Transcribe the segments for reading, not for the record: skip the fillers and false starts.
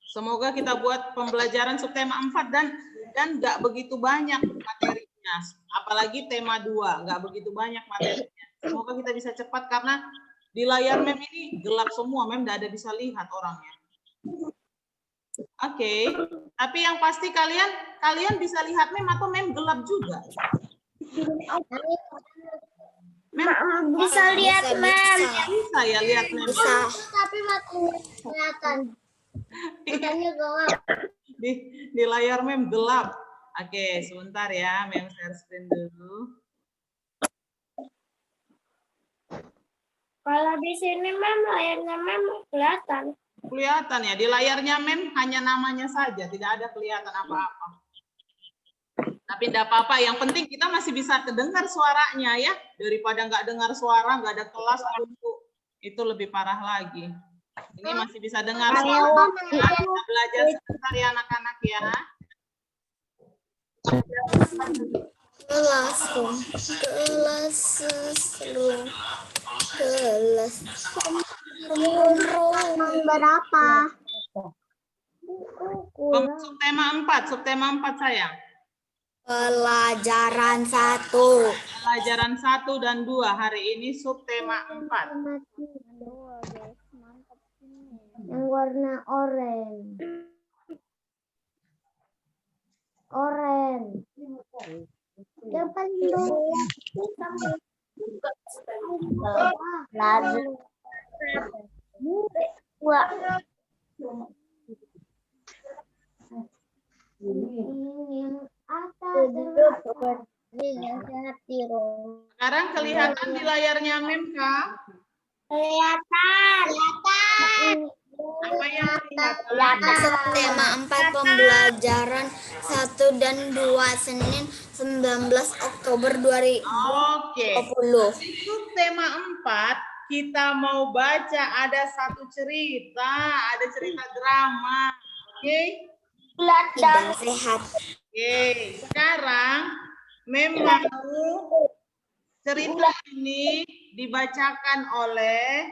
Semoga kita buat pembelajaran subtema 4 dan nggak begitu banyak materinya. Apalagi tema 2, nggak begitu banyak materinya. Semoga kita bisa cepat karena di layar mem ini gelap semua, mem nggak ada bisa lihat orangnya. Oke, tapi yang pasti kalian bisa lihat mem atau mem gelap juga? Mem Bisa lihat, Mem. Bisa ya lihat mem. Bisa. Tapi matanya kelihatan. Matanya gelap. Di layar mem gelap. Oke, sebentar ya, mem share screen dulu. Kalau di sini, Mem, layarnya Mem kelihatan. Kelihatan ya, di layarnya mem hanya namanya saja, tidak ada kelihatan apa-apa. Tapi tidak apa-apa, yang penting kita masih bisa kedengar suaranya ya, daripada nggak dengar suara, nggak ada kelas, itu lebih parah lagi. Ini masih bisa dengar suara. Kita belajar sebentar ya anak-anak ya. Berapa? Subtema 4 sayang. Pelajaran 1. Pelajaran 1 dan 2 hari ini subtema 4. Yang warna oranye. Yang paling dulu. Lalu. Wah. Sekarang kelihatan di layarnya mem kah? Kelihatan. Apa yang kelihatan? Subtema 4 pembelajaran 1 dan 2 Senin 19 Oktober 2020. Oke. Subtema 4 kita mau baca ada satu cerita, ada cerita drama. Oke? Tidak sehat. Oke, sekarang memang cerita ini dibacakan oleh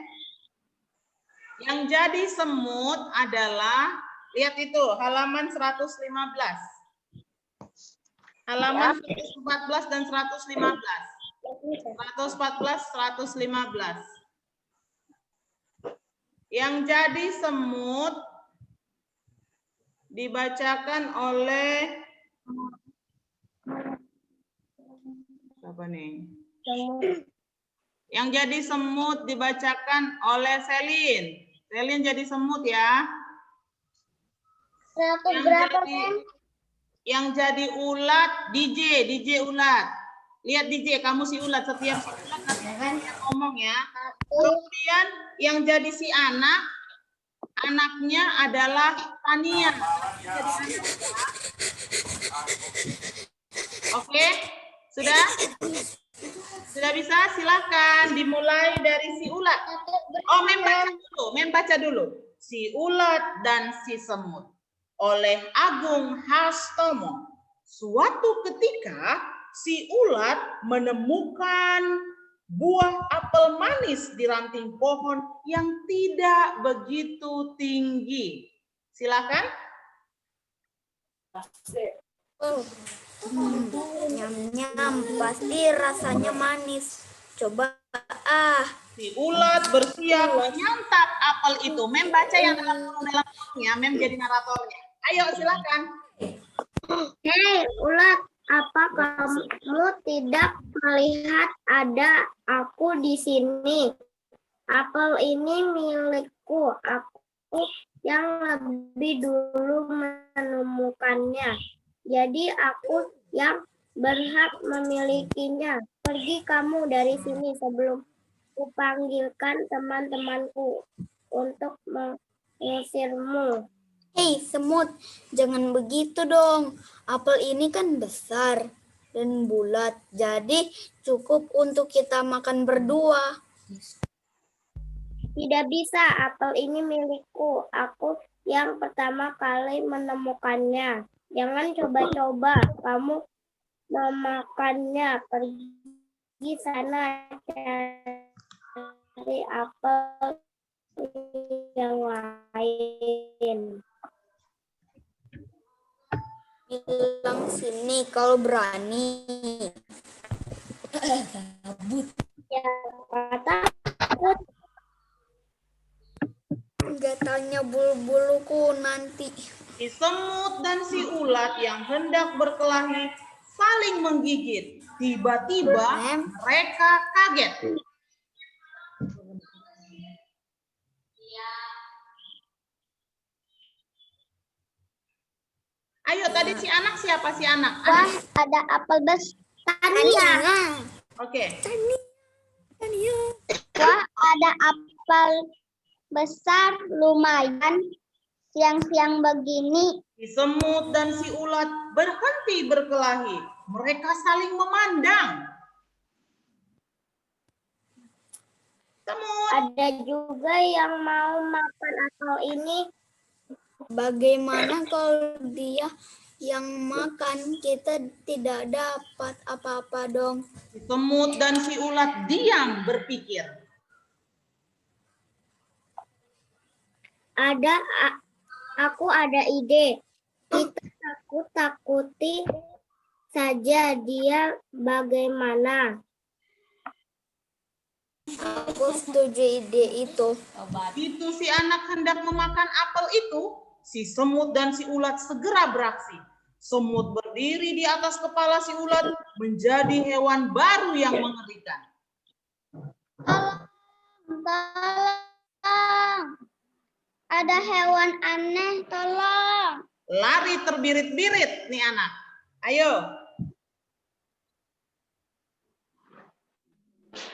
yang jadi semut adalah, lihat itu halaman 115. Halaman 114 dan 115. 114, 115. Yang jadi semut dibacakan oleh siapa nih? Yang jadi semut dibacakan oleh Selin. Selin jadi semut ya. Yang jadi ulat DJ ulat. Lihat DJ, kamu si ulat, setiap si ulat nanti ngomong ya. Kemudian yang jadi si anaknya adalah Tania. Oke, sudah? Sudah bisa? Silakan dimulai dari si ulat. Oh, mem baca dulu. Si ulat dan si semut oleh Agung Hastomo. Suatu ketika si ulat menemukan buah apel manis di ranting pohon yang tidak begitu tinggi. Silakan. Nyam-nyam, pasti rasanya manis. Coba Si ulat bersiap menyantap apel itu. Mem baca yang dalam ya, mem jadi naratornya. Ayo silakan. Hei ulat, apa kamu tidak melihat ada aku di sini? Apel ini milikku. Aku yang lebih dulu menemukannya. Jadi aku yang berhak memilikinya. Pergi kamu dari sini sebelum kupanggilkan teman-temanku untuk mengusirmu. Hei semut, jangan begitu dong. Apel ini kan besar dan bulat, jadi cukup untuk kita makan berdua. Tidak bisa, apel ini milikku. Aku yang pertama kali menemukannya. Jangan coba-coba kamu memakannya. Pergi sana cari apel yang lain. Bilang sini kalau berani. Ya, kata Enggak tanya bulu-buluku nanti. Si semut dan si ulat yang hendak berkelahi saling menggigit. Tiba-tiba mereka kaget. Ayo, tadi si anak siapa si anak? Wah, Anak. ada apel besar. Tania. Oke. Wah, ada apel besar lumayan. Siang-siang begini. Si semut dan si ulat berhenti berkelahi. Mereka saling memandang. Semut. Ada juga yang mau makan apel ini. Bagaimana kalau dia yang makan, kita tidak dapat apa-apa dong. Si semut dan si ulat diam berpikir. Aku ada ide. Kita takut-takuti saja dia bagaimana. Aku setuju ide itu. Begitu si anak hendak memakan apel itu, si semut dan si ulat segera beraksi. Semut berdiri di atas kepala si ulat menjadi hewan baru yang mengerikan. Tolong. Ada hewan aneh, tolong. Lari terbirit-birit nih anak. Ayo.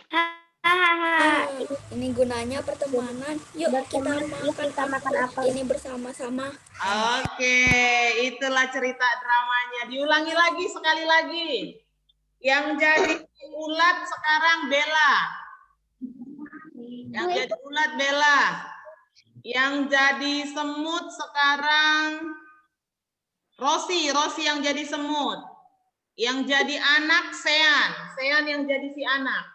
Hahaha. Ini gunanya pertemanan. Yuk kita makan apel ini bersama-sama. Oke, itulah cerita dramanya. Diulangi lagi sekali lagi. Yang jadi ulat sekarang Bella. Yang jadi ulat Bella. Yang jadi semut sekarang Rosi yang jadi semut. Yang jadi anak Sean yang jadi si anak.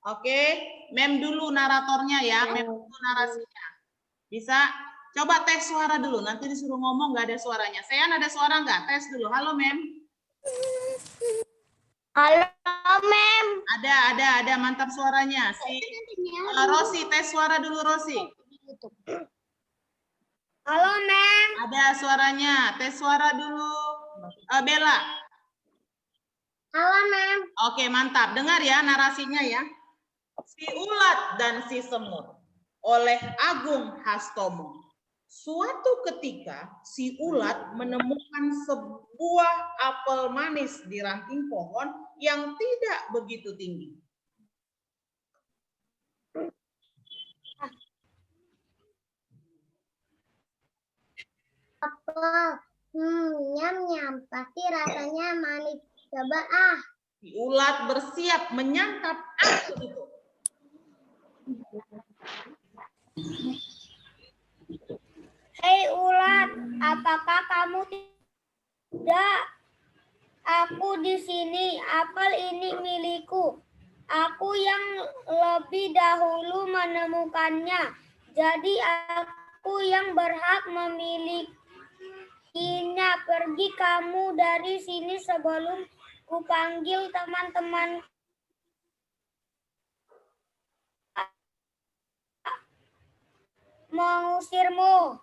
Oke, mem dulu naratornya ya, mem dulu narasinya. Bisa coba tes suara dulu, nanti disuruh ngomong nggak ada suaranya. Sean ada suara nggak? Tes dulu. Halo mem. Halo, Mem. Ada, mantap suaranya. Si Rosi, tes suara dulu Rosi. Halo, Mem. Ada suaranya, tes suara dulu. Bella. Halo, Mem. Oke, mantap. Dengar ya narasinya ya. Si ulat dan si semut oleh Agung Hastomo. Suatu ketika si ulat menemukan sebuah apel manis di ranting pohon yang tidak begitu tinggi. Apel. Nyam-nyam. Pasti rasanya manis. Coba Si ulat bersiap menyantap apel itu. Hei ulat, apakah kamu tidak? Aku di sini, apel ini milikku. Aku yang lebih dahulu menemukannya. Jadi aku yang berhak memilikinya. Pergi kamu dari sini sebelum kupanggil teman-teman. Mengusirmu.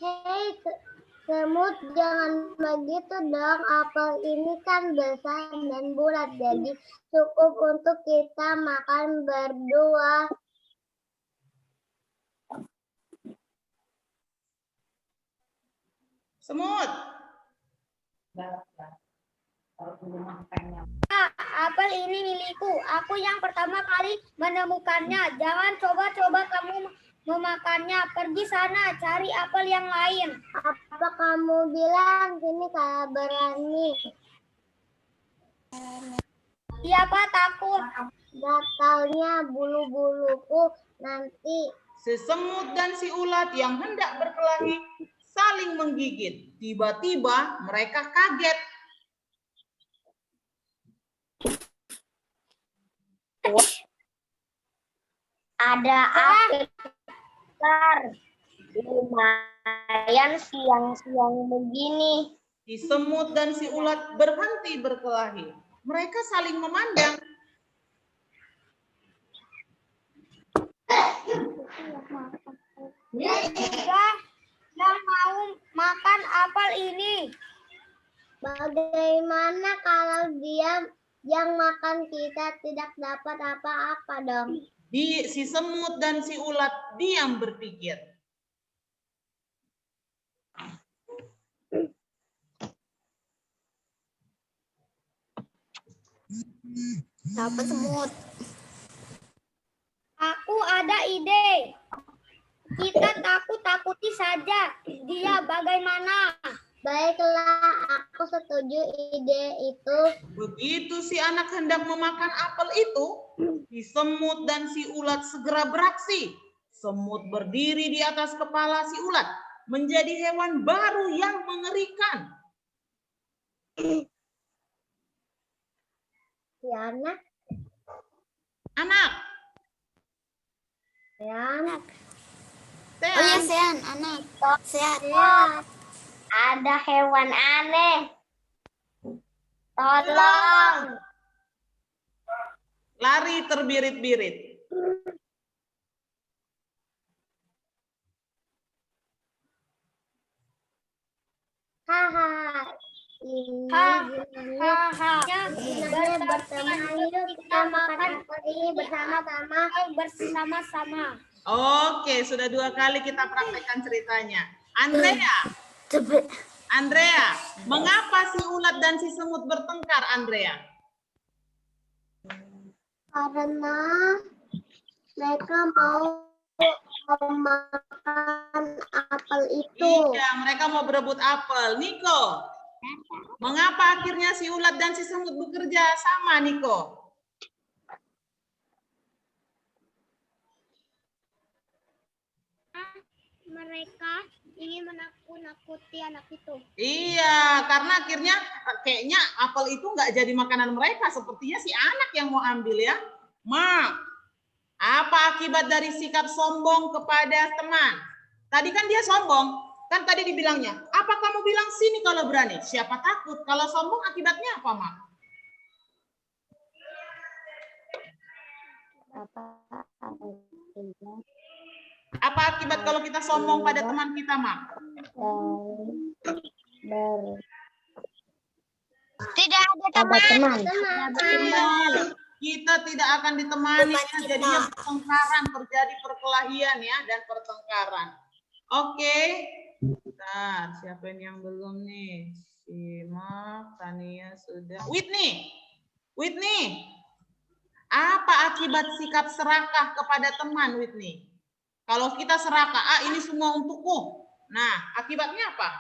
Hei semut, jangan begitu dong. Apel ini kan besar dan bulat, jadi cukup untuk kita makan berdua. Semut. Apel ini milikku. Aku yang pertama kali menemukannya. Jangan coba-coba kamu memakannya. Pergi sana, cari apel yang lain. Apa kamu bilang sini kayak berani? Siapa takut? Gatalnya bulu-buluku nanti. Si semut dan si ulat yang hendak berkelahi saling menggigit. Tiba-tiba mereka kaget. Ada apitar. Lumayan siang-siang begini. Si semut dan si ulat berhenti berkelahi. Mereka saling memandang. Juga yang mau makan apel ini. Bagaimana kalau dia yang makan kita tidak dapat apa-apa dong? Si semut dan si ulat diam berpikir. Dapat semut. Aku ada ide. Kita takut-takuti saja. Dia bagaimana? Baiklah, aku setuju ide itu. Begitu si anak hendak memakan apel itu, si semut dan si ulat segera beraksi. Semut berdiri di atas kepala si ulat, menjadi hewan baru yang mengerikan. Si anak. Anak. Anak. Oh iya, Sean, anak. Sehat. Ada hewan aneh. Tolong. Lari terbirit-birit. Haha. Ini gunanya berteman. Yuk kita makan apel ini bersama-sama. Oke, sudah 2 kali kita praktekkan ceritanya. Andrea, mengapa si ulat dan si semut bertengkar, Andrea? Karena mereka mau makan apel itu. Iya, mereka mau berebut apel. Niko, mengapa akhirnya si ulat dan si semut bekerja sama, Niko? Mereka ingin menakut-nakuti anak itu. Iya, karena akhirnya kayaknya apel itu nggak jadi makanan mereka. Sepertinya si anak yang mau ambil ya. Ma, apa akibat dari sikap sombong kepada teman? Tadi kan dia sombong. Kan tadi dibilangnya, apa kamu bilang sini kalau berani? Siapa takut? Kalau sombong akibatnya apa, Ma? Apa akibat kalau kita sombong pada teman kita, Ma? Tidak ada teman. Kita tidak akan ditemani, ya. Jadinya pertengkaran, terjadi perkelahian ya dan pertengkaran. Oke. Bentar, siapa ini yang belum nih? Simak, Tania sudah. Whitney, apa akibat sikap serakah kepada teman, Whitney? Kalau kita serakah, ini semua untukku. Nah, akibatnya apa?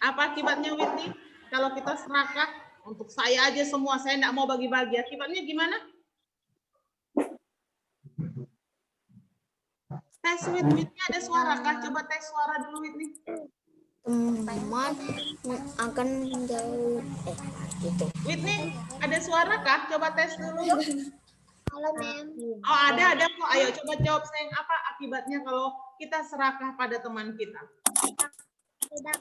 Apa akibatnya, Whitney? Kalau kita serakah, untuk saya aja semua, saya enggak mau bagi-bagi. Akibatnya gimana? Tes Whitney, ada suara kah? Coba tes suara dulu, Whitney. Teman akan jauh. Gitu. Whitney, ada suara kah? Coba tes dulu. Halo, Mem. Oh, ada kok. Ayo coba jawab, sayang. Apa akibatnya kalau kita serakah pada teman kita? Tidak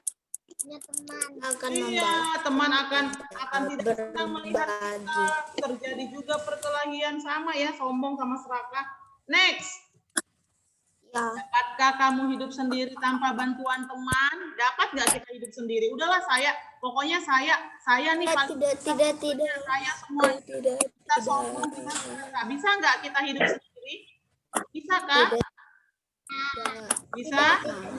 punya teman. Akan Iya, teman akan tidak senang melihat berbagi. kita. Terjadi juga perkelahian sama ya, sombong sama serakah. Next. Ya. Dapatkah kamu hidup sendiri tanpa bantuan teman? Dapat nggak kita hidup sendiri? Udahlah pokoknya saya nih paling Tidak. saya semua Tidak. kita sombong, kita serakah. Bisa nggak kita hidup sendiri? Bisa kah? Bisa?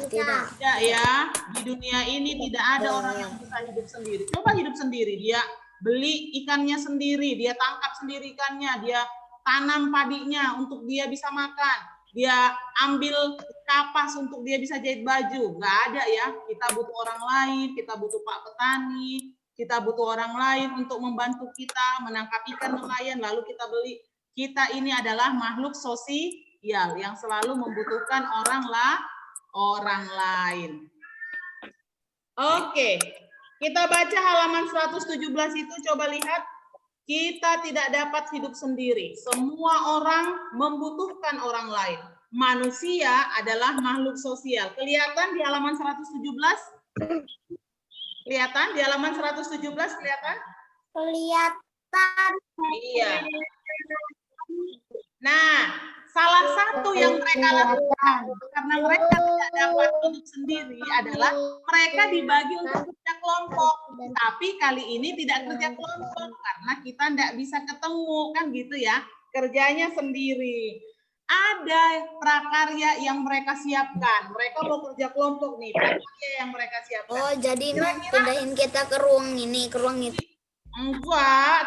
Tidak. Tidak ya. Di dunia ini tidak ada orang yang bisa hidup sendiri. Coba hidup sendiri. Dia beli ikannya sendiri, dia tangkap sendiri ikannya, dia tanam padinya untuk dia bisa makan. Dia ambil kapas untuk dia bisa jahit baju. Nggak ada ya. Kita butuh orang lain, kita butuh Pak Petani, kita butuh orang lain untuk membantu kita menangkap ikan nelayan, lalu kita beli. Kita ini adalah makhluk sosial yang selalu membutuhkan orang lain. Oke, kita baca halaman 117 itu, coba lihat. Kita tidak dapat hidup sendiri. Semua orang membutuhkan orang lain. Manusia adalah makhluk sosial. Kelihatan di halaman 117? Kelihatan di halaman 117 kelihatan? Kelihatan. Iya. Nah, salah satu yang mereka lakukan karena mereka tidak dapat hidup sendiri adalah mereka dibagi untuk kerja kelompok. Tapi kali ini tidak kerja kelompok karena kita tidak bisa ketemu, kan gitu ya. Kerjanya sendiri. Ada prakarya yang mereka siapkan. Mereka mau kerja kelompok nih, prakarya yang mereka siapkan. Oh, jadi pindahin kita ke ruang ini, ke ruang itu. Enggak,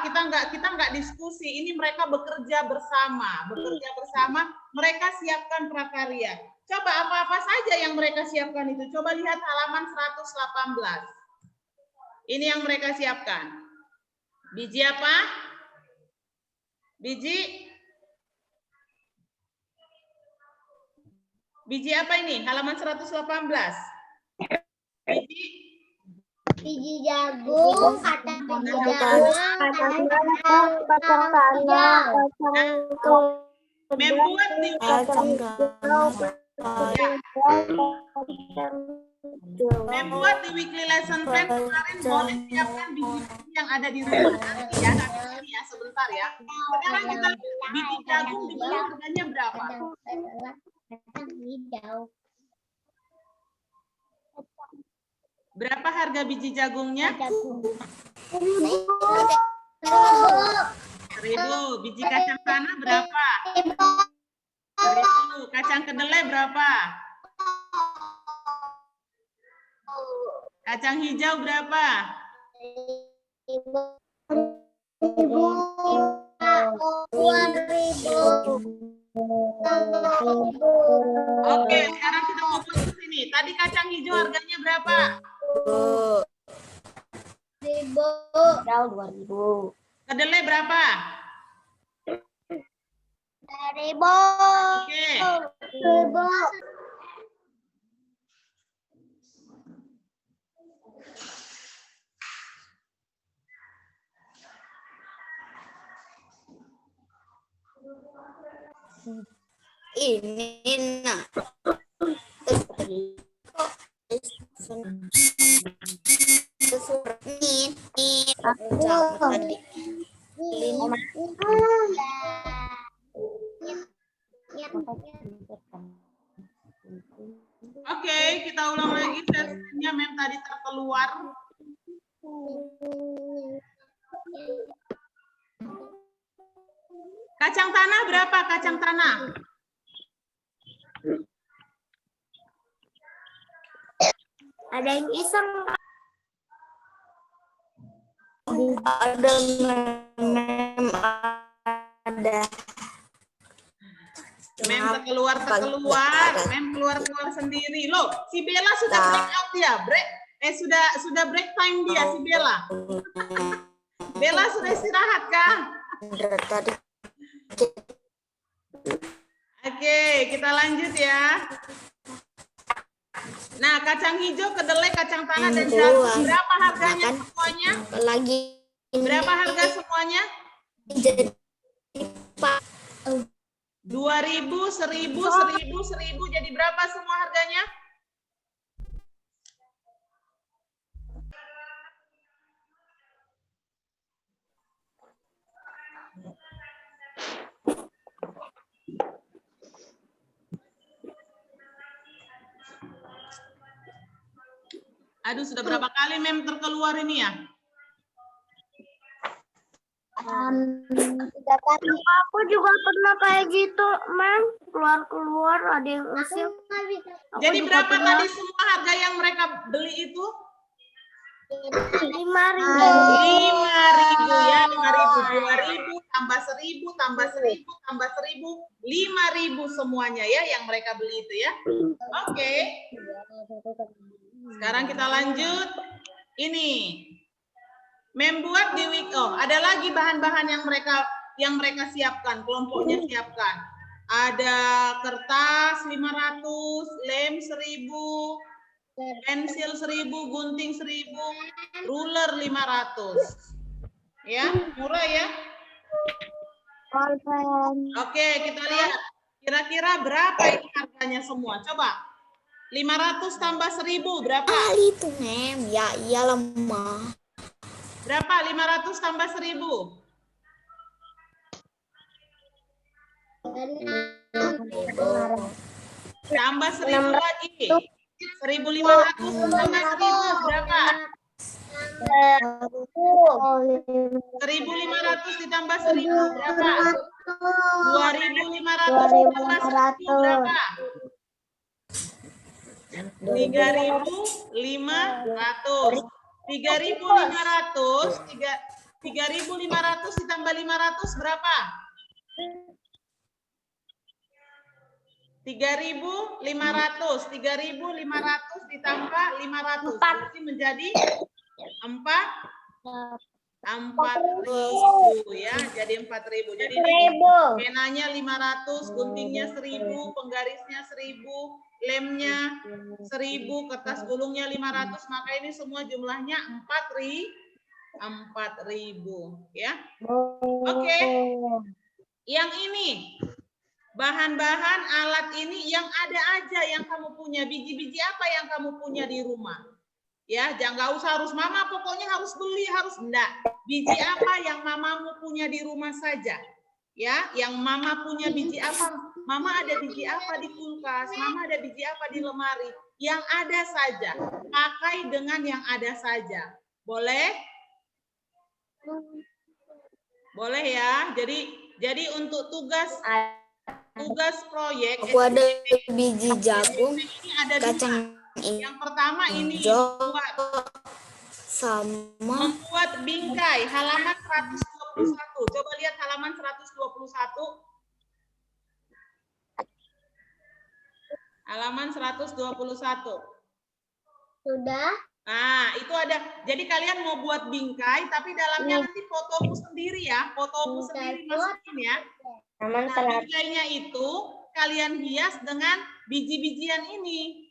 kita nggak diskusi. Ini mereka bekerja bersama. Bekerja bersama, mereka siapkan prakarya. Coba apa-apa saja yang mereka siapkan itu. Coba lihat halaman 118. Ini yang mereka siapkan. Biji apa? Biji apa ini? Halaman 118. Biji jagung, kacang Membuat di weekly lesson plan kemarin boleh siapkan biji-biji yang ada di rumah nanti ya, ya sebentar ya. Sekarang kita biji jagung dibeli harganya berapa? Berapa harga biji jagungnya? 1.000. Biji kacang tanah berapa? 1.000. Kacang kedelai berapa? Kacang hijau berapa? 2.000. Oke, sekarang kita mau ke sini. Tadi kacang hijau harganya berapa? 1.000. 2.000. Kedelai berapa? 3.000. Oke. 1.000. Ini nah. Oke, kita ulang lagi sesinya. Mem tadi terkeluar. Kacang tanah berapa? Kacang tanah? Ada yang iseng. Ada mem, ada. Mem keluar. Mem keluar sendiri. Loh, si Bella sudah break out ya? Sudah break time dia si Bella. Bella sudah istirahat kah? Oke, kita lanjut ya. Nah, kacang hijau, kedelai, kacang tanah, dan jagung. Berapa harganya semuanya? Lagi. Berapa harga semuanya? Jadi Pak. 2.000, 1.000. Jadi berapa semua harganya? Aduh, sudah berapa kali mem terkeluar ini ya? Aku juga pernah kayak gitu, Mem. Keluar ada yang usil. Jadi berapa tadi semua harga yang mereka beli itu? 5.000. 5.000 ya, 5.000, 2.000 tambah 1.000 tambah 1.000 tambah 1.000, 5.000 semuanya ya yang mereka beli itu ya. Oke. Sekarang kita lanjut. Ini membuat di week. Oh, ada lagi bahan-bahan yang mereka siapkan, kelompoknya siapkan. ada kertas 500, lem 1000, pensil 1000, gunting 1000, ruler 500. Ya, murah ya. Oke, kita lihat. Kira-kira berapa ini harganya semua? Coba. 500 tambah 1000 berapa? Kali itu, Mem. Ya iyalah, Ma. Berapa 500 tambah 1000? Tambah 1000 lagi. 1500 tambah 1000 berapa? 1500 ditambah 1000 berapa? 2500 ditambah 1000 berapa? 3500. 3500 ditambah 500 berapa? 3.500. 3.500 ditambah 500 berarti menjadi 4.000 ya, jadi 4.000. Jadi ini penanya 500, guntingnya 1000, penggarisnya 1000, lemnya 1000, kertas gulungnya 500, maka ini semua jumlahnya 4.000 ya. Oke. Yang ini bahan-bahan alat ini yang ada aja yang kamu punya, biji-biji apa yang kamu punya di rumah. Ya, jangan usah harus mama, pokoknya harus beli, harus enggak. Biji apa yang mamamu punya di rumah saja. Ya, yang mama punya biji apa? Mama ada biji apa di kulkas? Mama ada biji apa di lemari? Yang ada saja. Pakai dengan yang ada saja. Boleh? Boleh ya. Jadi untuk tugas proyek Aku ada biji jagung, ini ada kacang yang pertama ini hijau, membuat bingkai halaman 121. Coba lihat halaman 121. Halaman 121. Sudah? Nah, itu ada. Jadi kalian mau buat bingkai tapi dalamnya nanti fotomu sendiri ya. Fotomu sendiri masukin ya. Nah, bingkainya itu kalian hias dengan biji-bijian ini.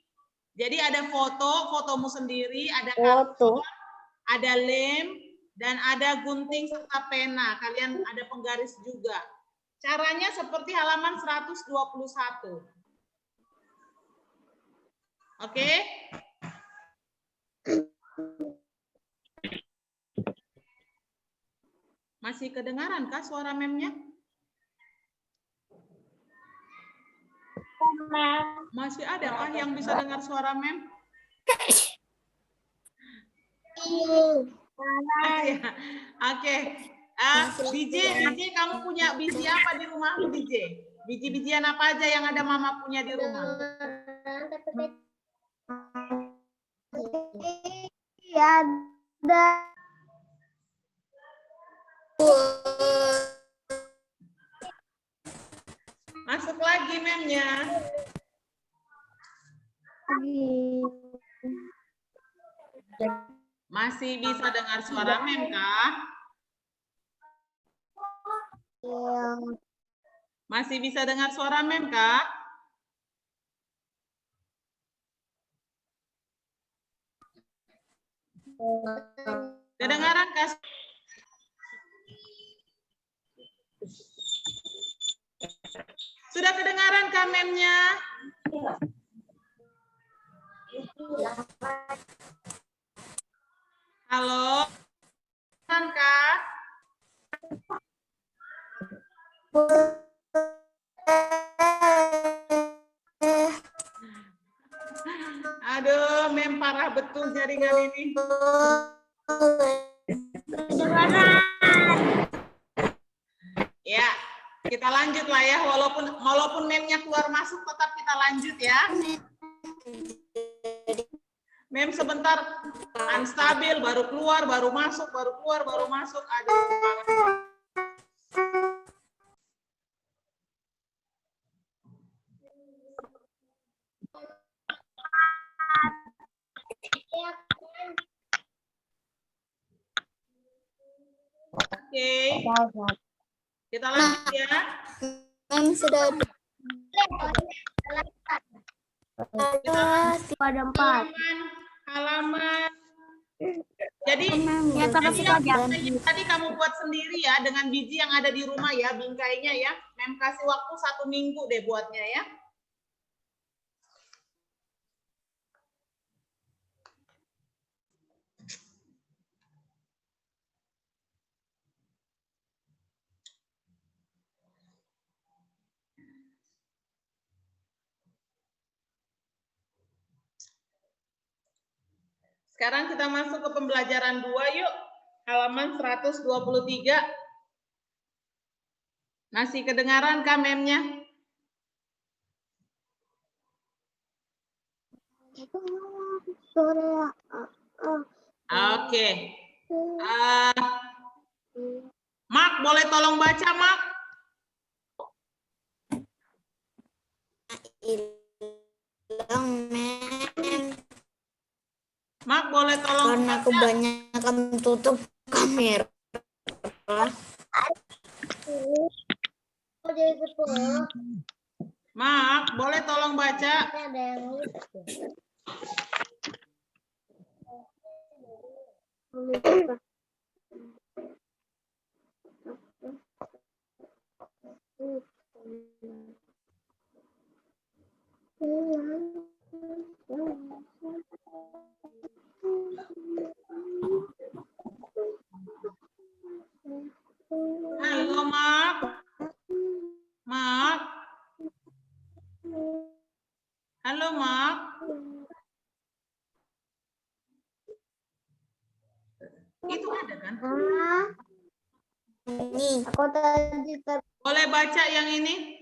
Jadi ada fotomu sendiri, ada karton, ada lem, dan ada gunting serta pena. Kalian ada penggaris juga. Caranya seperti halaman 121. Oke? Masih kedengaran kah suara memnya? Masih ada kah yang bisa dengar suara mem? Oke. DJ, kamu punya biji apa di rumahmu, DJ? Biji-bijian apa aja yang ada mama punya di rumah? Ya, ada. Masuk lagi memnya. Masih bisa dengar suara mem kah? Masih bisa dengar suara mem kah? Kedengaran kah? Sudah kedengaran kah memnya? Halo? Kedengaran kah? Aduh, mem parah betul jaringan ini. Ya, kita lanjut lah ya. Walaupun memnya keluar masuk, tetap kita lanjut ya. Mem sebentar unstabil, baru keluar, baru masuk, baru keluar, baru masuk. Aduh. Oke. Kita lanjut ya. Mem sudah ada 4. Halaman. Jadi, Ya, jadi tapi yang tadi kamu buat sendiri ya dengan biji yang ada di rumah ya, bingkainya ya. Mem kasih waktu 1 minggu deh buatnya ya. Sekarang kita masuk ke pembelajaran 2 yuk. Halaman 123. Masih kedengaran kah memnya? Oke. Mark, boleh tolong baca, Mark? Hilang, men. Mark, boleh tolong Karena baca? kebanyakan tutup kamera. Mark, boleh tolong baca? Halo, Mark. Mark. Halo, Mark. Itu ada kan? Nih, Aku tadi Boleh baca yang ini?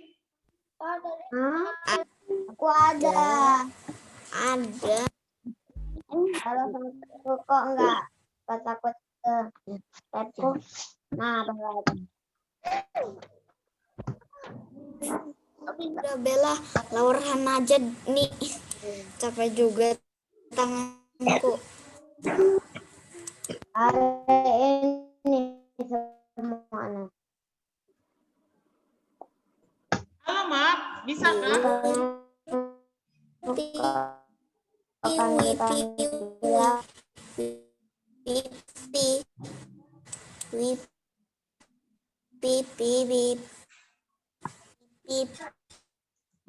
aku ada. ada. Kalau kok enggak takut ke laptop. Nah, Udah Bella, lawaran aja nih. Capek juga tanganku. hari ini semuanya. Halo, Mark. Bisa kan?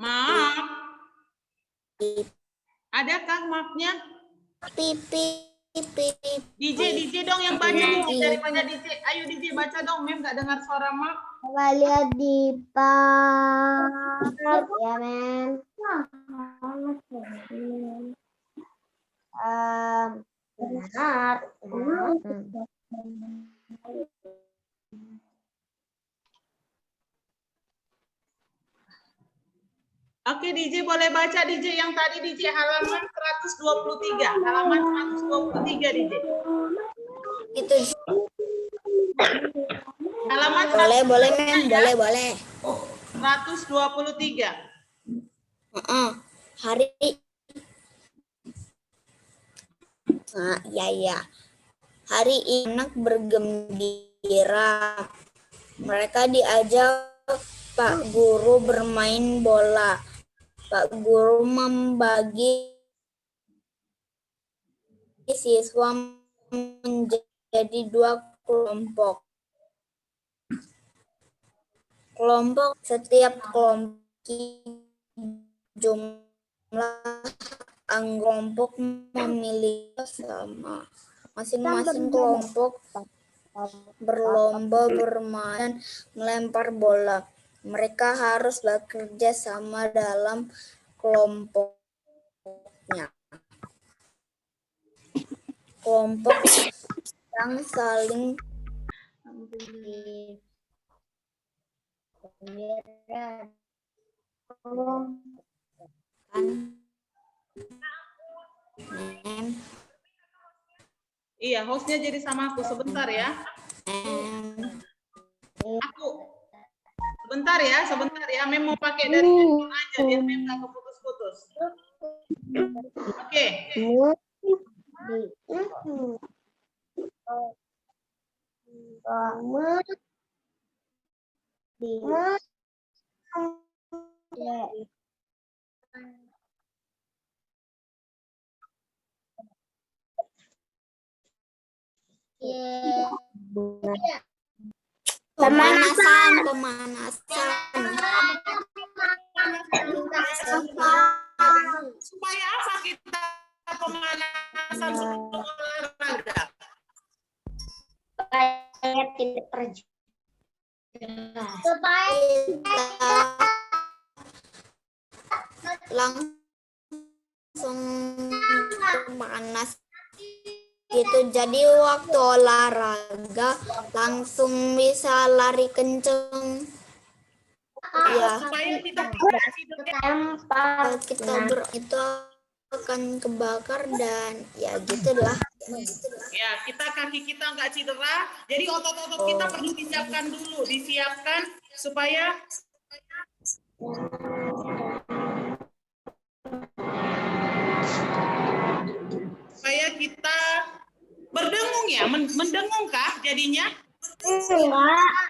Mark. Adakah Marknya? DJ dong yang baca DJ daripada DJ. Ayo DJ baca dong, Mem nggak dengar suara Mark. Coba lihat di part ya, men. Benar. Oke, DJ boleh baca DJ yang tadi DJ halaman 123. Halaman 123 DJ. Itu Halaman boleh men, boleh. 123. Hari ya. Hari ini anak bergembira. Mereka diajak Pak Guru bermain bola. Pak Guru membagi siswa menjadi 2 kelompok. Setiap kelompok jumlah kelompok memiliki sama. Masing-masing kelompok berlomba bermain melempar bola. Mereka harus bekerja sama dalam kelompoknya. Kelompok yang saling Iya, hostnya jadi sama aku sebentar ya. Sebentar ya. Mem mau pakai dari handphone aja biar Mem nggak keputus-putus. Oke. Pemanasan. Supaya apa kita pemanasan sebelum olahraga? Supaya tidak terjadi. Supaya langsung panas gitu, jadi waktu olahraga langsung bisa lari kenceng ya. Supaya kita Kalau kita itu akan kebakar dan ya gitulah. ya, kaki kita nggak cedera, jadi otot-otot kita perlu disiapkan supaya kita berdengung ya, mendengung kah jadinya? enggak.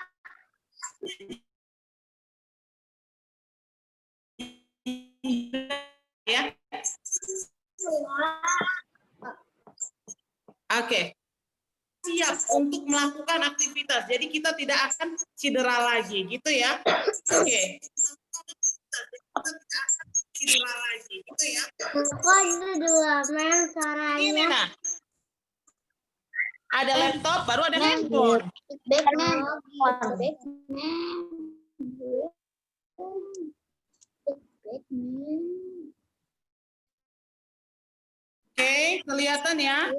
Ya. Oke. Siap untuk melakukan aktivitas. Jadi kita tidak akan cedera lagi, gitu ya. Oke. Cedera lagi, gitu ya. Ini nah. Ada laptop, baru ada handphone. Oke, kelihatan ya?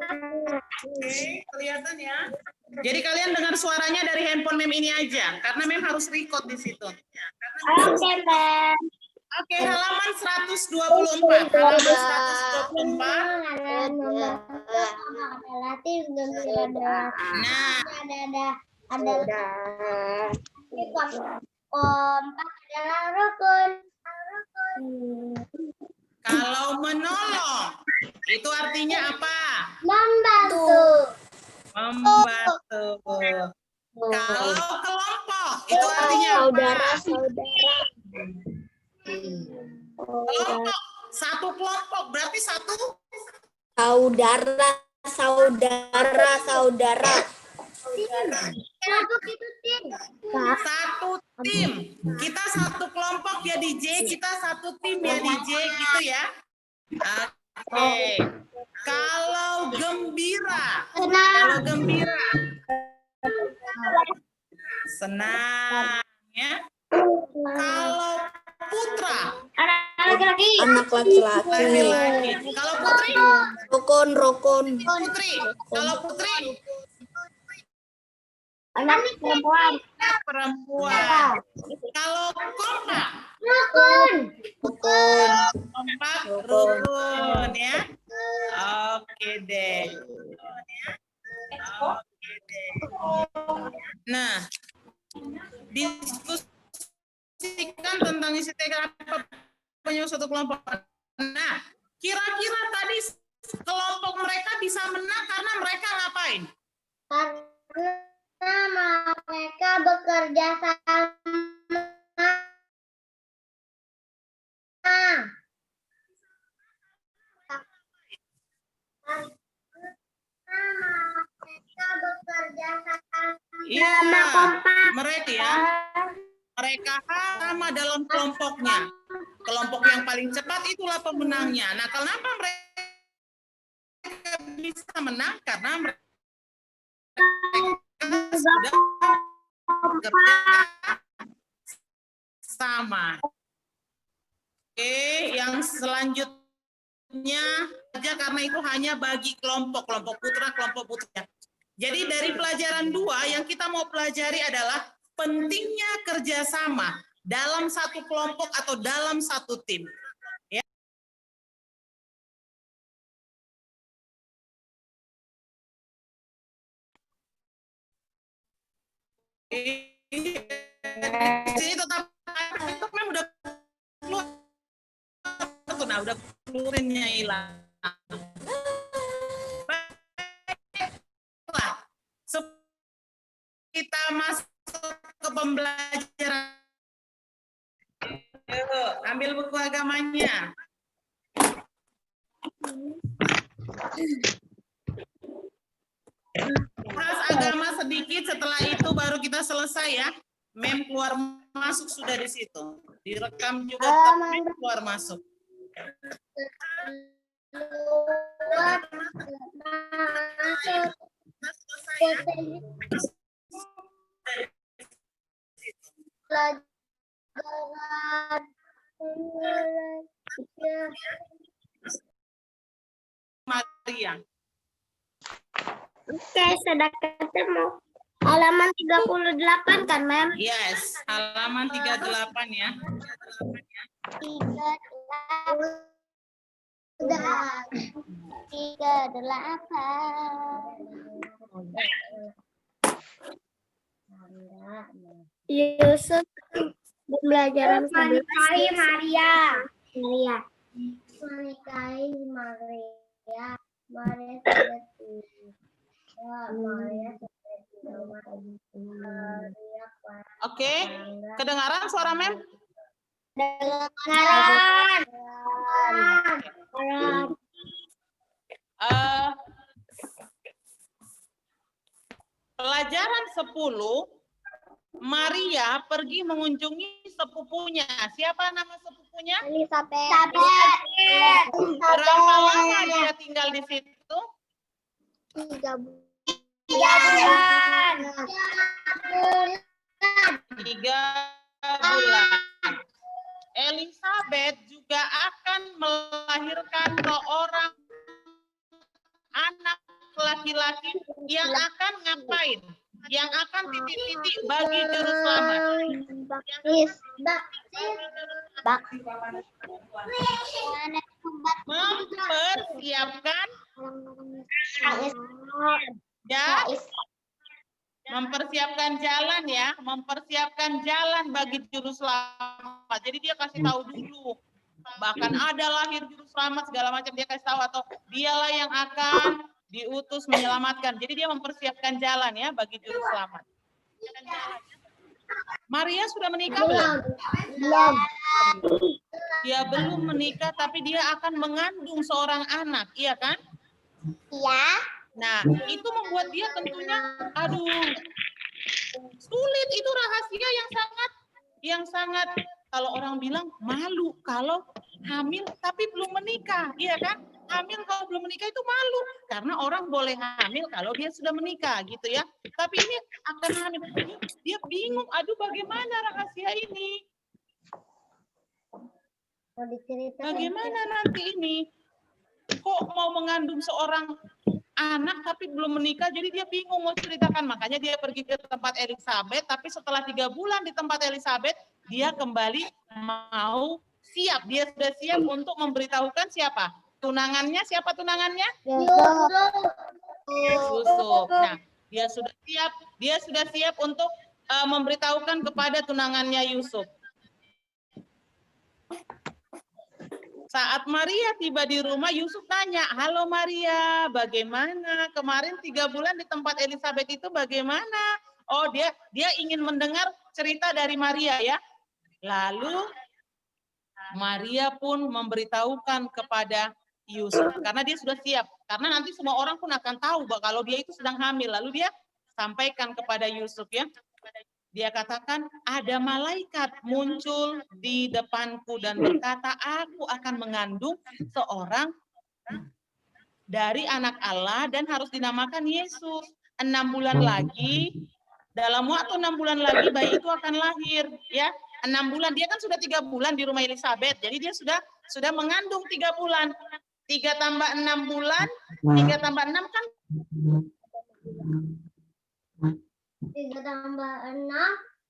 Jadi kalian dengar suaranya dari handphone Mem ini aja, karena Mem harus record di situ. Oke, halaman 124. Halaman 124. Nah, ada kompak adalah rukun. kalau menolong, itu artinya apa? Membantu. Membantu. Kalau kelompok, itu artinya apa? Kelompok, satu kelompok, berarti satu? Saudara. Satu tim. Kita satu kelompok jadi J, kita satu tim jadi J, gitu ya. Oke. Kalau gembira. Senang ya. Kalau putra. Anak laki-laki. Laki-laki. Kalau putri? Rukun. Putri. Kalau putri? Anak perempuan. Kalau kompak? Kompak, rukun ya. Oke deh. Nah, diskusikan tentang isi teks apa penyebab suatu kelompok. Nah, kira-kira tadi kelompok mereka bisa menang karena mereka ngapain? Karena mereka bekerja sama. Iya, mereka sama dalam kelompoknya. Kelompok yang paling cepat itulah pemenangnya. Nah, kenapa mereka bisa menang? Karena mereka sudah bekerja sama. Oke, yang selanjutnya aja karena itu hanya bagi kelompok putra, kelompok putri. Jadi dari pelajaran 2 yang kita mau pelajari adalah pentingnya kerjasama dalam satu kelompok atau dalam satu tim. Ya. Di sini tetap memang udah keluar. Nah, udah keluarinnya hilang. Kita masuk ke pembelajaran. Yuk, ambil buku agamanya. Halaman sedikit, setelah itu baru kita selesai ya. Mem keluar masuk sudah di situ. Direkam juga tetap mem keluar masuk. Maria. Oke, sudah ketemu. Halaman 38 kan, Mem? Yes, halaman 38 ya. 38. Yusuf pembelajaran menikahi Maria. Menikahi Maria. Maria sudah Oke, kedengaran suara Mem? Kedengaran. Pelajaran 10, Maria pergi mengunjungi sepupunya. Siapa nama sepupunya? Elizabeth. Berapa lama dia tinggal di situ? 3 bulan. 3 bulan. Elizabeth juga akan melahirkan seorang anak laki-laki yang akan ngapain? Yang akan titik-titik bagi juru selamat. Mempersiapkan ya, mempersiapkan jalan ya, mempersiapkan jalan bagi juru selamat. Jadi dia kasih tahu dulu. Bahkan ada lahir juru selamat segala macam dia kasih tahu, atau dialah yang akan diutus menyelamatkan. Jadi dia mempersiapkan jalan ya bagi juru selamat. Maria sudah menikah belum? Belum. Dia belum menikah, tapi dia akan mengandung seorang anak, iya kan? Iya. Nah, itu membuat dia tentunya, aduh, sulit. Itu rahasia yang sangat kalau orang bilang malu kalau hamil tapi belum menikah, iya kan? Hamil kalau belum menikah itu malu, karena orang boleh hamil kalau dia sudah menikah gitu ya. Tapi ini akan hamil, dia bingung, aduh bagaimana rahasia ini? Bagaimana nanti ini? Kok mau mengandung seorang anak tapi belum menikah, jadi dia bingung mau ceritakan. Makanya dia pergi ke tempat Elizabeth, tapi setelah 3 bulan di tempat Elizabeth, dia kembali mau siap. Dia sudah siap untuk memberitahukan siapa? Tunangannya, siapa tunangannya? Yusuf. Nah, dia sudah siap untuk memberitahukan kepada tunangannya Yusuf. Saat Maria tiba di rumah, Yusuf tanya, halo Maria, bagaimana? Kemarin 3 bulan di tempat Elizabeth itu bagaimana? Oh, dia ingin mendengar cerita dari Maria ya. Lalu Maria pun memberitahukan kepada Yusuf, karena dia sudah siap. Karena nanti semua orang pun akan tahu bahwa kalau dia itu sedang hamil. Lalu dia sampaikan kepada Yusuf ya. Dia katakan, ada malaikat muncul di depanku dan berkata, aku akan mengandung seorang dari anak Allah dan harus dinamakan Yesus. 6 bulan lagi, dalam waktu 6 bulan lagi bayi itu akan lahir. Ya, 6 bulan, dia kan sudah 3 bulan di rumah Elizabeth, jadi dia sudah mengandung 3 bulan. 3 tambah 6 bulan, 3 tambah 6 kan 3 tambah 6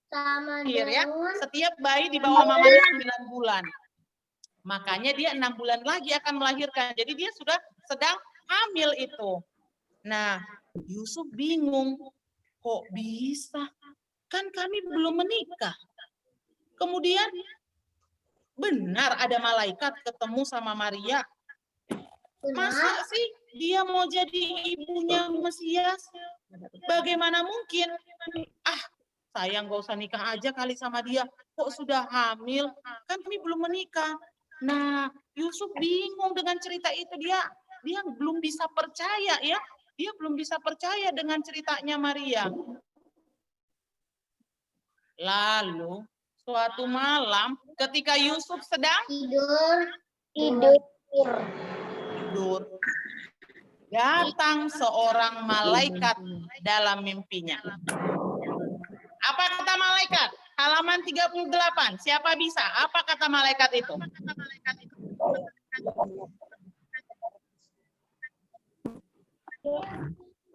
sama lahir ya. dengan Setiap bayi di bawah mamanya 9 bulan. Makanya dia 6 bulan lagi akan melahirkan. Jadi dia sudah sedang hamil itu. Nah, Yusuf bingung. Kok bisa? Kan kami belum menikah. Kemudian benar ada malaikat ketemu sama Maria. Masa sih dia mau jadi ibunya Mesias? Bagaimana mungkin? Sayang gak usah nikah aja kali sama dia. Kok sudah hamil? Kan kami belum menikah. Nah, Yusuf bingung dengan cerita itu. Dia belum bisa percaya ya. Dia belum bisa percaya dengan ceritanya Maria. Lalu suatu malam ketika Yusuf sedang tidur, datang seorang malaikat dalam mimpinya. Apa kata malaikat? Halaman 38. Siapa bisa? Apa kata malaikat itu?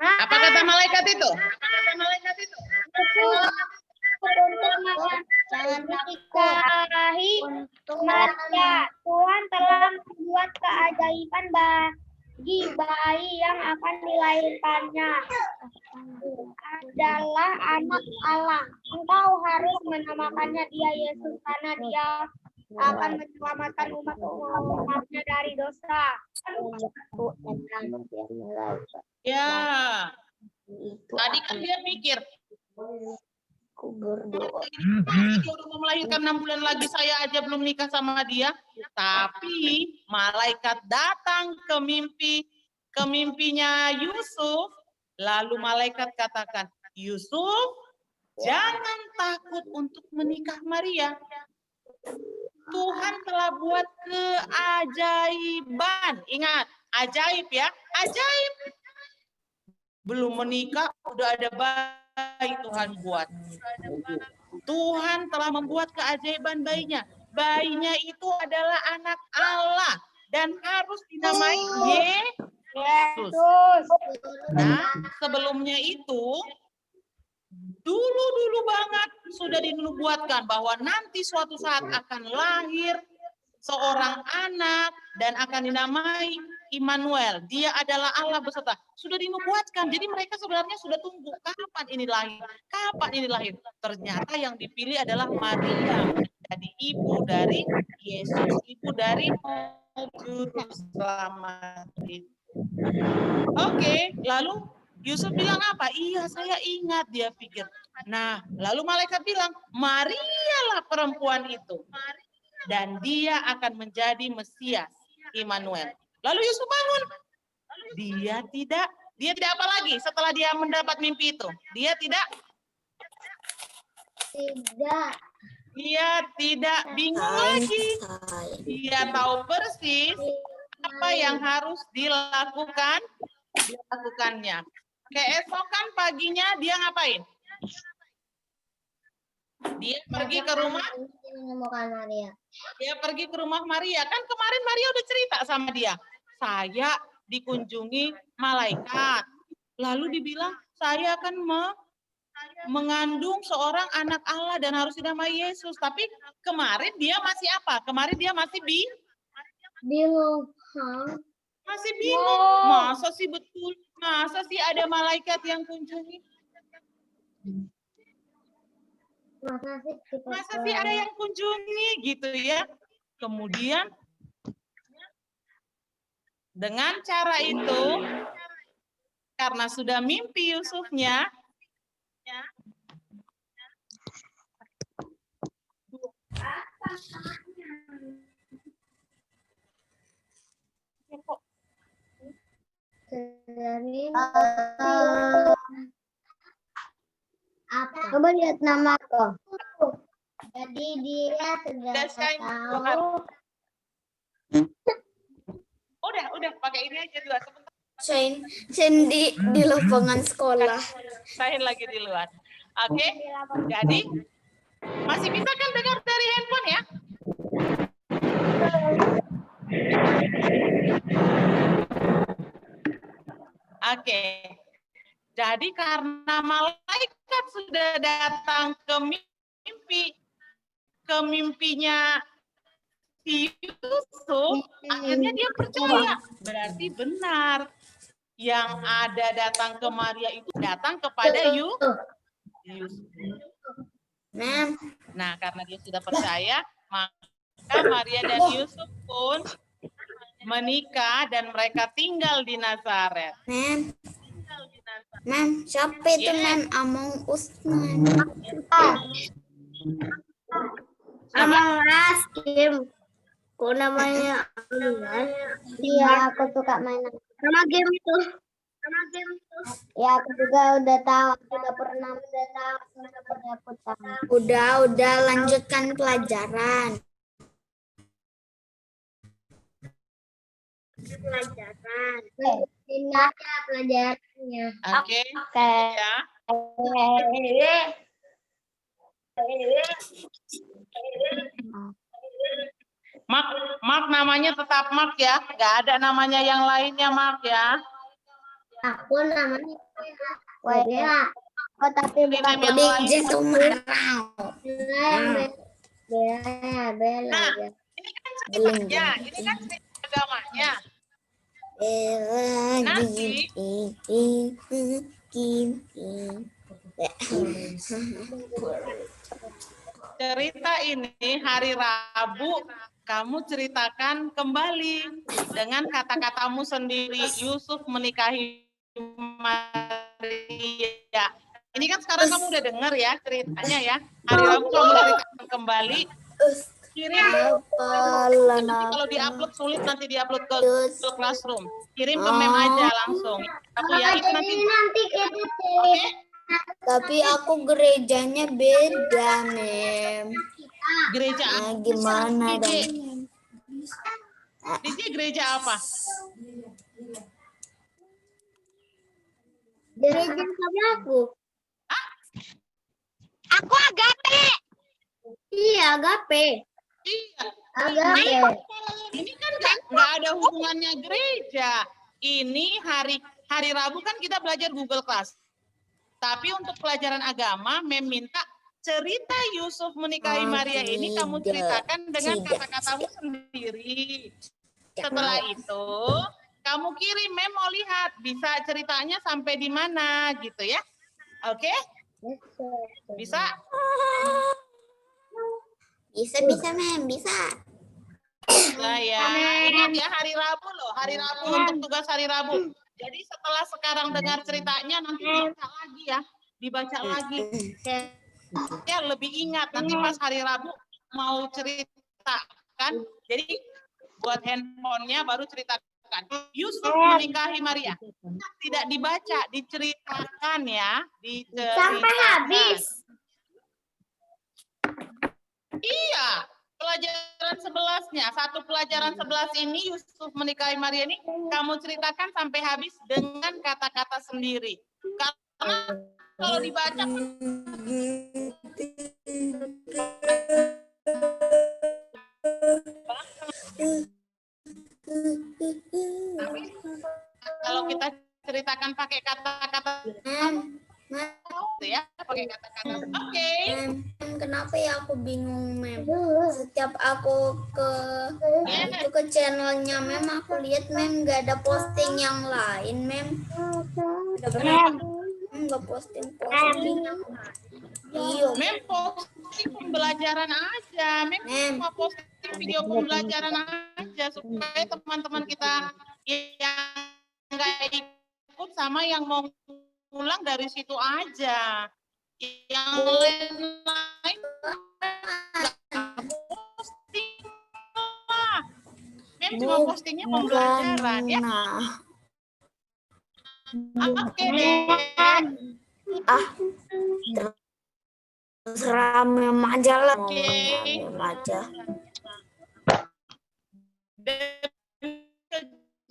Apa kata malaikat itu? Menikahi Maria. Tuhan telah membuat keajaiban bagi bayi yang akan dilahirkannya. Adalah anak Allah. Engkau harus menamakannya dia Yesus karena dia akan menyelamatkan umatnya dari dosa. Ya. Tadi kan dia pikir, dia udah mau melahirkan 6 bulan lagi, saya aja belum nikah sama dia. Tapi malaikat datang ke mimpinya Yusuf. Lalu malaikat katakan, Yusuf, jangan takut untuk menikah Maria. Tuhan telah buat keajaiban. Ingat, ajaib ya, ajaib. Belum menikah, udah ada bayi Tuhan buat. Tuhan telah membuat keajaiban bayinya. Bayinya itu adalah anak Allah dan harus dinamai Yesus. Nah, sebelumnya itu, dulu banget sudah dinubuatkan bahwa nanti suatu saat akan lahir seorang anak dan akan dinamai Immanuel. Dia adalah Allah beserta. Sudah dinubuatkan. Jadi mereka sebenarnya sudah tunggu kapan ini lahir. Kapan ini lahir. Ternyata yang dipilih adalah Maria. Jadi ibu dari Yesus. Ibu dari Juru Selamat. Oke, lalu Yusuf bilang apa? Iya, saya ingat, dia pikir. Nah, lalu malaikat bilang, Maria lah perempuan itu. Dan dia akan menjadi Mesias, Immanuel. Lalu Yusuf bangun. Dia tidak apa lagi setelah dia mendapat mimpi itu? Dia tidak bingung lagi. Dia tahu persis apa yang harus dilakukannya. Keesokan paginya dia ngapain? Dia pergi ke rumah Maria. Dia pergi ke rumah Maria. Kan kemarin Maria udah cerita sama dia. Saya dikunjungi malaikat. Lalu dibilang, saya akan mengandung seorang anak Allah dan harus dinamai Yesus. Tapi kemarin dia masih apa? Kemarin dia masih bingung. Masih bingung. Masa sih betul? Masa sih ada malaikat yang kunjungi? Masa sih ada yang kunjungi gitu ya? Kemudian dengan cara itu, karena sudah mimpi Yusufnya, Coba lihat nama kok. Jadi dia sudah tahu. Udah pakai ini aja dulu sebentar. Sign di lapangan sekolah. Saya lagi di luar. Oke. Jadi masih bisa kan dengar dari handphone ya? Oke. Jadi karena malaikat sudah datang ke mimpinya si Yusuf, akhirnya dia percaya. Berarti benar. Yang ada datang ke Maria itu datang kepada Yusuf. Nah, karena dia sudah percaya, maka Maria dan Yusuf pun menikah dan mereka tinggal di Nazaret. Siapa itu Among Us? Among Us game. Kok namanya? Iya, aku suka main. Nama game itu. Ya, aku juga udah tahu, udah pernah aku tahu. Udah lanjutkan pelajaran. Ini aja pelajarannya. Oke. Oke. Ya. Mark namanya tetap Mark ya. Nggak ada namanya yang lainnya Mark ya. Aku namanya Bella. Oh, tapi bukan Yang lain. Izin tuh marah. Bella. Nah, ini kan ceritanya, ini kan cerita agamanya. Nanti cerita ini hari Rabu kamu ceritakan kembali dengan kata-katamu sendiri. Yusuf menikahi Maria. Ini kan sekarang kamu udah dengar ya ceritanya ya. Hari Rabu kamu ceritakan kembali. Kirim. Nanti kalau diupload sulit nanti diupload ke Google Classroom. Kirim ke mem aja langsung. Kamu ya itu nanti. Oke? Tapi aku gerejanya beda, Mem. Gereja Nah, apa? gimana DJ? dong? DJ gereja apa? Gereja sama aku. Aku Agape. Iya, Agape. Iya. Agape. Ini kan nggak ada hubungannya gereja. Ini hari Rabu kan kita belajar Google Class. Tapi untuk pelajaran agama, meminta cerita Yusuf menikahi Maria ini kamu ceritakan dengan kata-katamu sendiri. Setelah itu, kamu kirim, Mem mau lihat bisa ceritanya sampai di mana gitu ya. Oke? Bisa? Bisa, Mem, bisa. Lah ya, ingat ya hari Rabu loh, hari Rabu untuk tugas hari Rabu. Jadi setelah sekarang dengar ceritanya nanti dibaca lagi ya, dibaca lagi. Ya lebih ingat nanti pas hari Rabu mau ceritakan. Jadi buat handphonenya baru ceritakan. Yusuf menikahi Maria. Tidak dibaca, diceritakan ya, diceritakan. Sampai habis. Iya. Pelajaran 11-nya, satu pelajaran 11 ini Yusuf menikahi Maria ini kamu ceritakan sampai habis dengan kata-kata sendiri. Karena kalau dibaca kalau kita ceritakan pakai kata-kata ya, pakai kata-kata. Oke. Kenapa ya aku bingung, Mem? Setiap aku ke channelnya Mem, aku lihat Mem nggak ada posting yang lain, Mem. Nggak posting. Iya. Mem posting pembelajaran aja. Mem cuma posting video pembelajaran aja supaya teman-teman kita yang nggak ikut sama yang mau pulang dari situ aja. Yang lain posting lah. Mem cuma postingnya pembelajaran ya. Oke deh. Terserah Mem aja lah. Oke. Mem aja.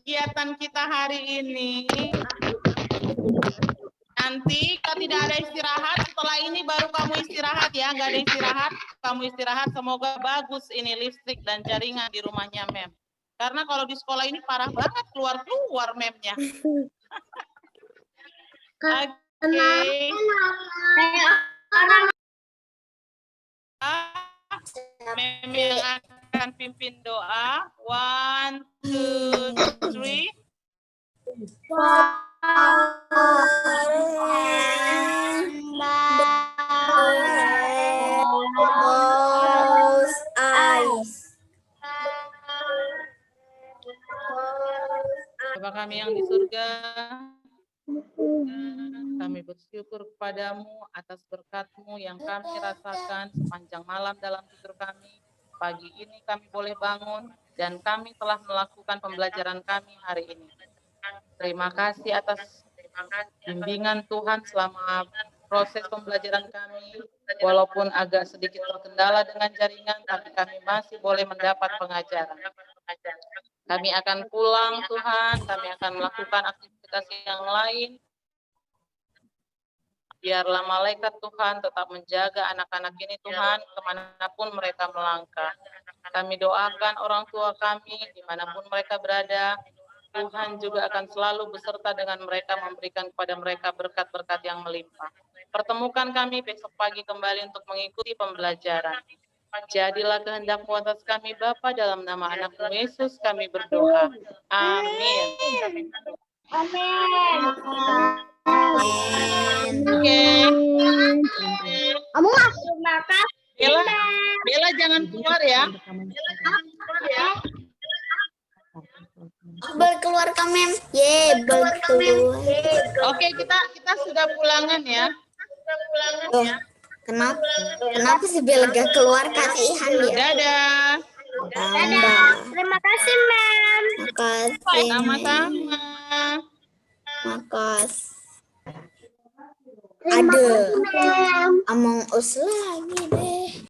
Kegiatan kita hari ini nanti kalau tidak ada istirahat, setelah ini baru kamu istirahat ya, nggak ada istirahat, kamu istirahat. Semoga bagus ini listrik dan jaringan di rumahnya Mem. Karena kalau di sekolah ini parah banget keluar Memnya. Oke. Mem yang akan pimpin doa. 1, 2, 3. Close eyes. Bapa kami yang di surga, kami bersyukur kepadamu atas berkat-Mu yang kami rasakan sepanjang malam dalam tidur kami. Pagi ini kami boleh bangun dan kami telah melakukan pembelajaran kami hari ini. Terima kasih atas bimbingan Tuhan selama proses pembelajaran kami. Walaupun agak sedikit terkendala dengan jaringan, tapi kami masih boleh mendapat pengajaran. Kami akan pulang Tuhan, kami akan melakukan aktivitas yang lain. Biarlah malaikat Tuhan tetap menjaga anak-anak ini Tuhan, kemanapun mereka melangkah. Kami doakan orang tua kami, dimanapun mereka berada, Tuhan juga akan selalu beserta dengan mereka, memberikan kepada mereka berkat-berkat yang melimpah. Pertemukan kami besok pagi kembali untuk mengikuti pembelajaran. Jadilah kehendak-Mu atas kami Bapa, dalam nama anak-Mu Yesus kami berdoa. Amin. Amin. Oke. Kamu terima kasih. Bella jangan keluar ya. Berkeluar Mem. Berkeluar. Oke, kita sudah pulangan ya. Oh, kenapa si Bella gak keluar kasihan dia? Dadah. Dadah. Terima kasih, Mem. Makasih. Sama-sama. Makasih. Aduh, Among Us lagi deh.